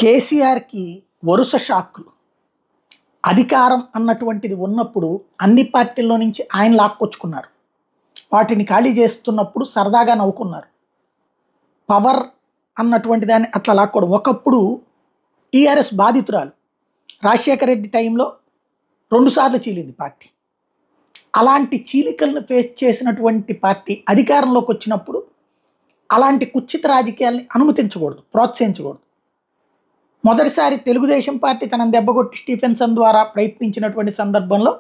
కేసీఆర్‌కి వరుస షాక్‌లు. అధికారం అన్నటువంటిది ఉన్నప్పుడు అన్ని పార్టీల్లో నుంచి ఆయన లాక్కొచ్చుకున్నారు. వాటిని ఖాళీ చేస్తున్నప్పుడు సరదాగా నవ్వుకున్నారు. పవర్ అన్నటువంటి దాన్ని అట్లా లాక్కోవడం. ఒకప్పుడు టీఆర్ఎస్ బాధితురాలు. రాజశేఖర రెడ్డి టైంలో 2 సార్లు చీలింది పార్టీ. అలాంటి చీలికలను ఫేస్ చేసినటువంటి పార్టీ అధికారంలోకి వచ్చినప్పుడు అలాంటి కుత్సిత రాజకీయాల్ని అనుమతించకూడదు, ప్రోత్సహించకూడదు. మొదటిసారి తెలుగుదేశం పార్టీ తనని దెబ్బకొట్టి స్టీఫెన్సన్ ద్వారా ప్రయత్నించినటువంటి సందర్భంలో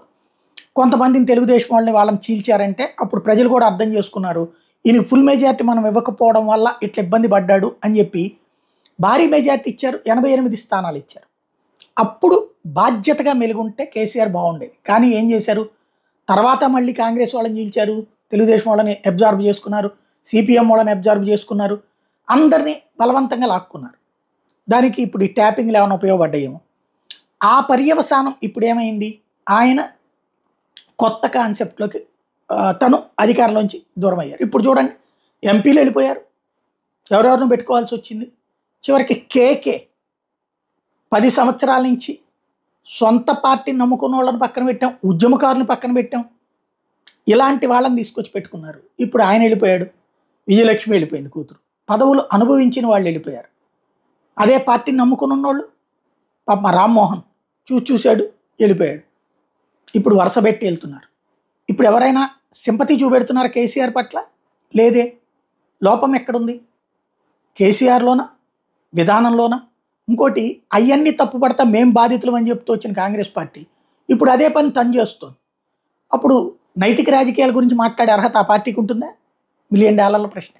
కొంతమందిని తెలుగుదేశం వాళ్ళని చీల్చారంటే అప్పుడు ప్రజలు కూడా అర్థం చేసుకున్నారు. ఈయన ఫుల్ మెజార్టీ మనం ఇవ్వకపోవడం వల్ల ఇట్లా ఇబ్బంది పడ్డాడు అని చెప్పి భారీ మెజార్టీ ఇచ్చారు. 88 స్థానాలు ఇచ్చారు. అప్పుడు బాధ్యతగా మెలుగుంటే కేసీఆర్ బాగుండేది. కానీ ఏం చేశారు? తర్వాత మళ్ళీ కాంగ్రెస్ వాళ్ళని చీల్చారు, తెలుగుదేశం వాళ్ళని అబ్జార్బ్ చేసుకున్నారు, సిపిఎం వాళ్ళని అబ్జార్బ్ చేసుకున్నారు, అందరినీ బలవంతంగా లాక్కున్నారు. దానికి ఇప్పుడు ఈ ట్యాపింగ్లు ఏమైనా ఉపయోగపడ్డాయేమో. ఆ పర్యవసానం ఇప్పుడు ఏమైంది? ఆయన కొత్త కాన్సెప్ట్లోకి తను అధికారంలోంచి దూరం అయ్యారు. ఇప్పుడు చూడండి, ఎంపీలు వెళ్ళిపోయారు, ఎవరెవరిని పెట్టుకోవాల్సి వచ్చింది. చివరికి కేకే 10 సంవత్సరాల నుంచి సొంత పార్టీని నమ్ముకున్న వాళ్ళని పక్కన పెట్టాం, ఉద్యమకారుని పక్కన పెట్టాం, ఇలాంటి వాళ్ళని తీసుకొచ్చి పెట్టుకున్నారు. ఇప్పుడు ఆయన వెళ్ళిపోయాడు, విజయలక్ష్మి వెళ్ళిపోయింది కూతురు, పదవులు అనుభవించిన వాళ్ళు వెళ్ళిపోయారు. అదే పార్టీని నమ్ముకుని ఉన్నోళ్ళు పాప రామ్మోహన్ చూశాడు, వెళ్ళిపోయాడు. ఇప్పుడు వరుస పెట్టి వెళ్తున్నారు. ఇప్పుడు ఎవరైనా సింపతి చూపెడుతున్నారు కేసీఆర్ పట్ల? లేదే. లోపం ఎక్కడుంది? కేసీఆర్లోనా, విధానంలోనా? ఇంకోటి, అవన్నీ తప్పుపడతా మేం బాధితులం అని చెప్తూ వచ్చిన కాంగ్రెస్ పార్టీ ఇప్పుడు అదే పని తను చేస్తుంది. అప్పుడు నైతిక రాజకీయాల గురించి మాట్లాడే అర్హత ఆ పార్టీకి ఉంటుందా? $1 మిలియన్ ప్రశ్న.